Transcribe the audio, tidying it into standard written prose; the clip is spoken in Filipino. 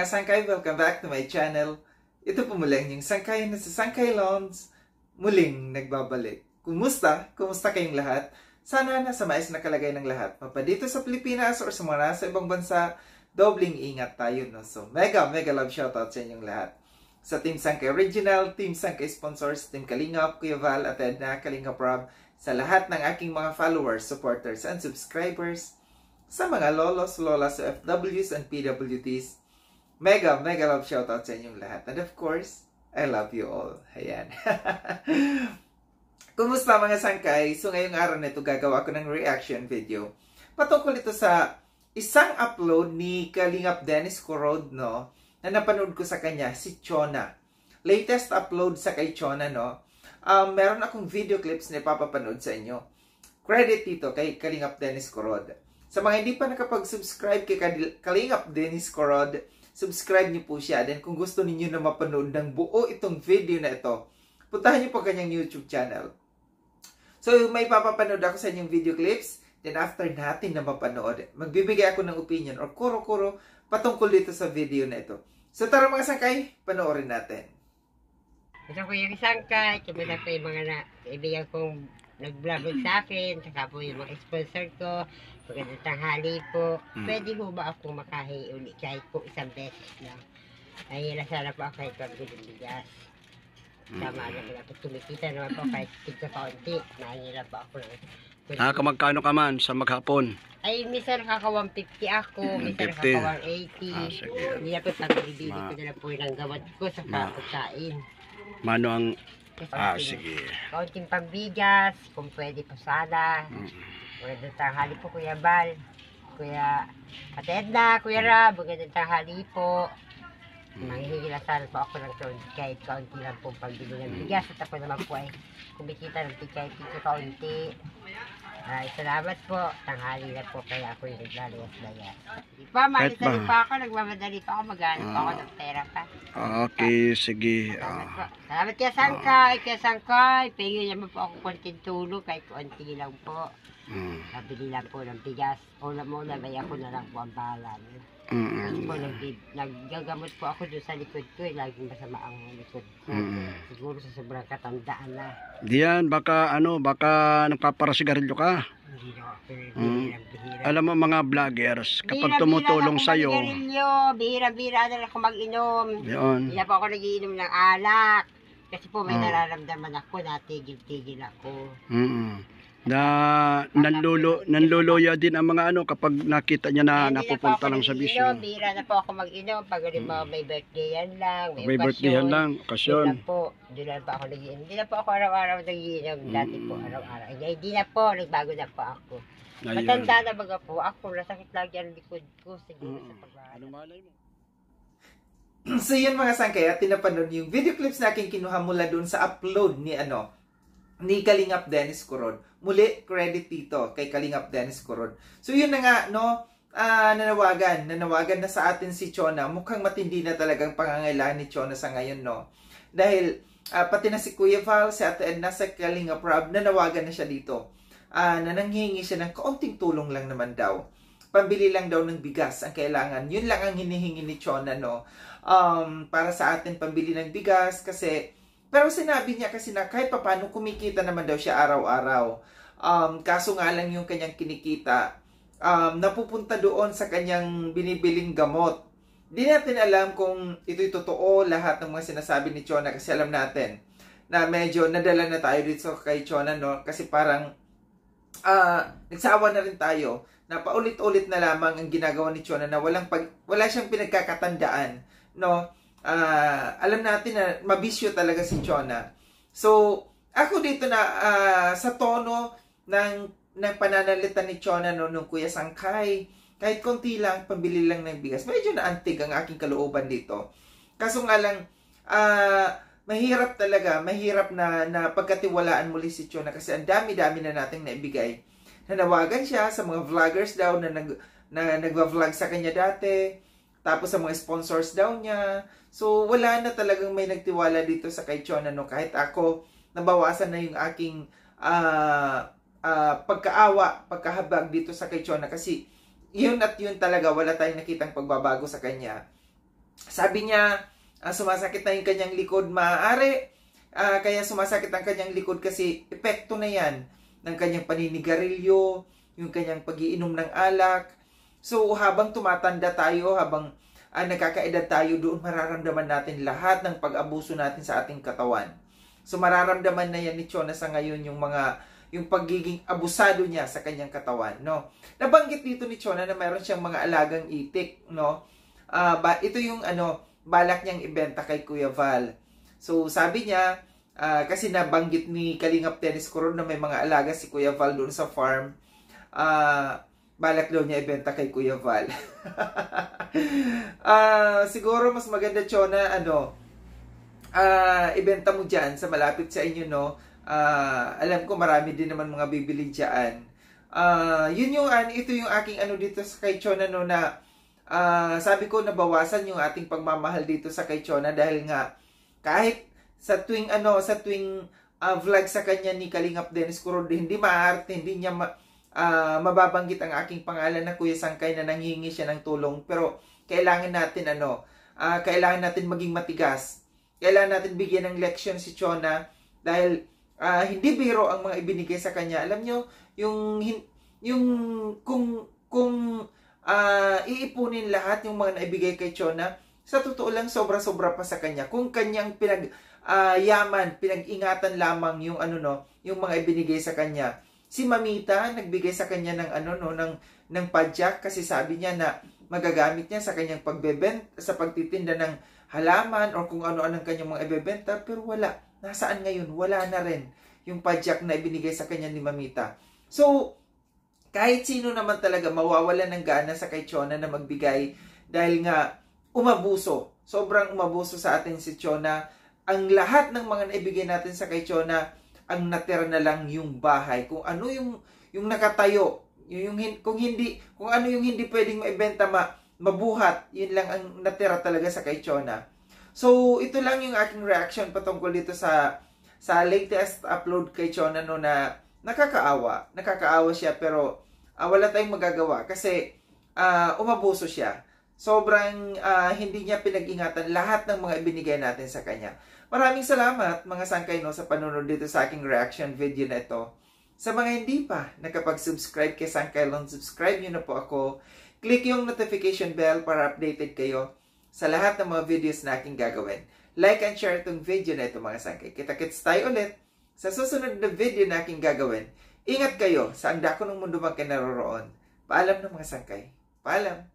mga sangkay, welcome back to my channel. Ito po muli ang inyong sangkay na sa Sangkay Loans, muling nagbabalik. Kumusta? Kumusta kayong lahat? Sana nasa maayos na kalagay ng lahat. Mapadito sa Pilipinas or sa mga nasa ibang bansa, dobling ingat tayo. No? So, mega love shoutout sa inyong lahat. Sa Team Sangkay Original, Team Sangkay Sponsors, Team Kalingap, Kuya Val, at Edna, Kalingap Rob, sa lahat ng aking mga followers, supporters, and subscribers, sa mga lolos, lolas, FWs, and PWTs, mega love shoutout sa inyong lahat. And of course, I love you all. Ayan. Kumusta mga sangkay? So ngayong araw na ito, gagawa ko ng reaction video. Patungkol ito sa isang upload ni Kalingap Dennis Corod, no? Na napanood ko sa kanya, si Chona. Latest upload sa kay Chona, no? Meron akong video clips na ipapapanood sa inyo. Credit dito kay Kalingap Dennis Corod. Sa mga hindi pa nakapag-subscribe kay Kalingap Dennis Corod, subscribe niyo po siya. Then kung gusto niyo na mapanood ng buo itong video na ito, puntahan niyo po kanyang YouTube channel. So may papapanood ako sa inyong video clips. Then after natin na mapanood, magbibigay ako ng opinion or kuro-kuro patungkol dito sa video na ito. So tara mga sangkay, panoorin natin. Ito po yung sangkay, kumusta po yung mga kaibigan kong nag-vlog sa akin, saka po yung mga sponsor ko. Magandang tanghali po. Pwede po ba ako makahi uli kahit po isang beses lang? Nahihila sana po ako kahit pag-bigas. Tama naman ako, tumikita naman po kahit tigka kaunti. Nahihila po ako lang. Kamagkano ka man sa maghapon? Ay, minsan nakaka 150 ako, minsan nakaka 180. Hindi na po pag-ibili ko na lang po yung gamot ko sa pagkain. Mano ang... sige. Kaunting pambigas, kung pwede po sana. Magandang tanghali po, Kuya Bal. Kuya Atedna, Kuya Rab, magandang tanghali po. Manghihila sana po ako ng kahit kaunti lang po pagbili ng bigas. At ako naman po ay kumikita ng kahit kaunti. Salamat po. Tanghali na po kaya ako yung naglalayas-layas. Di pa, malisalit pa ako. Nagmamadali pa ako. Maghanap pa ako ng pera pa. Okay, sige. Salamat kaya Sangkay. Kaya Sangkay. Pingin naman po ako konting tulong kahit konti lang po. Nabili lang po ng bigas. Una-muna may ako na lang po ang bahala. Kasi po naggagamot po ako doon sa likod ko. Laging masama ang likod ko. Siguro sa sobrang katandaan na. Diyan, baka nagpaparasigarilyo ka. Hindi na ako bihira. Alam mo mga vloggers, kapag tumutulong sa'yo. Bihira-bihira na ako mag-inom. Yun. Hindi na po ako nagiinom ng alak. Kasi po may nararamdaman ako, natigil-tigil ako. Nanluluya din ang mga kapag nakita niya na napupunta lang sa bisyo. Bihira na po ako mag-inom. Pag may birthday yan lang, may birthday yan lang, okasyon. Doon lang po ako nagiinom. Hindi na po ako araw-araw nagiinom. Dati po araw-araw. Hindi na po, nagbago na po ako. Matanda na baga po ako. Nasakit lagi ang likod ko. Siguro sa pagbago. So yun mga sangkay, at tinapanood yung video clips na aking kinuha mula doon sa upload ni Kalingap Dennis Corod. Muli, credit dito kay Kalingap Dennis Corod. So yun na nga, no, nanawagan na sa atin si Chona. Mukhang matindi na talagang pangangailangan ni Chona sa ngayon, no. Dahil pati na si Kuya Val, si Ate Edna, sa Kalingap Rob, nanawagan na siya dito. Na nanghihingi siya ng kaunting tulong lang naman daw. Pambili lang daw ng bigas ang kailangan. Yun lang ang hinihingi ni Chona, no. Para sa atin pambili ng bigas kasi pero sinabi niya kasi na kahit papaano kumikita naman daw siya araw-araw. Kaso nga lang yung kanyang kinikita napupunta doon sa kanyang binibiling gamot. Di natin alam kung ito'y totoo lahat ng mga sinasabi ni Chona kasi alam natin na medyo nadala na tayo dito kay Chona, no? Kasi parang nagsawa na rin tayo na paulit-ulit na lamang ang ginagawa ni Chona na wala siyang pinagkakatandaan, no? Alam natin na mabisyo talaga si Chona. So, ako dito na sa tono ng pananalita ni Chona nung Kuya Sangkay, kahit konti lang, pambili lang ng bigas. Medyo naantig ang aking kalooban dito. Kaso nga lang, mahirap na pagkatiwalaan muli si Chona kasi ang dami-dami na nating naibigay. Nanawagan siya sa mga vloggers daw na nagva-vlog sa kanya dati. Tapos sa mga sponsors daw niya. So, wala na talagang may nagtiwala dito sa kay Chona, no? Kahit ako, nabawasan na yung aking pagkahabag dito sa kay Chona. Kasi, yun at yun talaga, wala tayong nakitang pagbabago sa kanya. sabi niya, sumasakit na yung kanyang likod. Maaari, kaya sumasakit ang kanyang likod kasi epekto na yan ng kanyang paninigarilyo, yung kanyang pag-iinom ng alak. So, habang tumatanda tayo, habang nagkakaedad tayo, doon mararamdaman natin lahat ng pag-abuso natin sa ating katawan. So, mararamdaman na yan ni Chona sa ngayon yung pagiging abusado niya sa kanyang katawan, no? Nabanggit dito ni Chona na mayroon siyang mga alagang itik, no? Ito yung balak niyang ibenta kay Kuya Val. So, sabi niya, kasi nabanggit ni Kalingap Dennis Coron na may mga alaga si Kuya Val doon sa farm, balak daw niya ibenta kay Kuya Val. Siguro mas maganda, Chona, ibenta mo dyan sa malapit sa inyo, no? Alam ko marami din naman mga bibili dyan. Ito yung aking dito sa kay Chona, no, na sabi ko nabawasan yung ating pagmamahal dito sa kay Chona dahil nga kahit sa tuwing vlog sa kanya ni Kalingap Dennis Coron, hindi maarte, hindi niya mababanggit ang aking pangalan na Kuya Sangkay na nanghihingi siya ng tulong. Pero kailangan natin kailangan natin maging matigas. Kailangan natin bigyan ng leksyon si Chona dahil hindi biro ang mga ibinigay sa kanya. Alam nyo, kung iipunin lahat yung mga naibigay kay Chona, sa totoo lang sobra-sobra pa sa kanya. Kung kanyang pinag-ingatan lamang yung yung mga ibinigay sa kanya. Si Mamita nagbigay sa kanya ng padyak kasi sabi niya na magagamit niya sa kanyang sa pagtitinda ng halaman o kung ano-ano ang kanyang mga ibebenta, pero wala. Nasaan ngayon? Wala na rin yung padyak na ibinigay sa kanya ni Mamita. So, kahit sino naman talaga mawawala ng gana sa kay Chona na magbigay dahil nga umabuso. Sobrang umabuso sa atin si Chona. Ang lahat ng mga naibigay natin sa kay Chona, ang natira na lang yung bahay. Kung ano yung nakatayo, kung ano yung hindi pwedeng maibenta, mabuhat, yun lang ang natira talaga sa kay Chona. So, ito lang yung aking reaction patungkol dito sa latest upload kay Chona, no, na nakakaawa. Nakakaawa siya pero wala tayong magagawa kasi umabuso siya. Sobrang hindi niya pinag-ingatan lahat ng mga ibinigay natin sa kanya. Maraming salamat mga sangkay, no, sa panunod dito sa aking reaction video na ito. Sa mga hindi pa nakapag-subscribe kay Sangkay Lon, subscribe nyo na po ako. Click yung notification bell para updated kayo sa lahat ng mga videos na aking gagawin. Like and share itong video na ito mga sangkay. Kita-kits tayo ulit sa susunod na video na aking gagawin. Ingat kayo sa ang dako ng mundo man kayo naroroon. Paalam na mga sangkay. Paalam.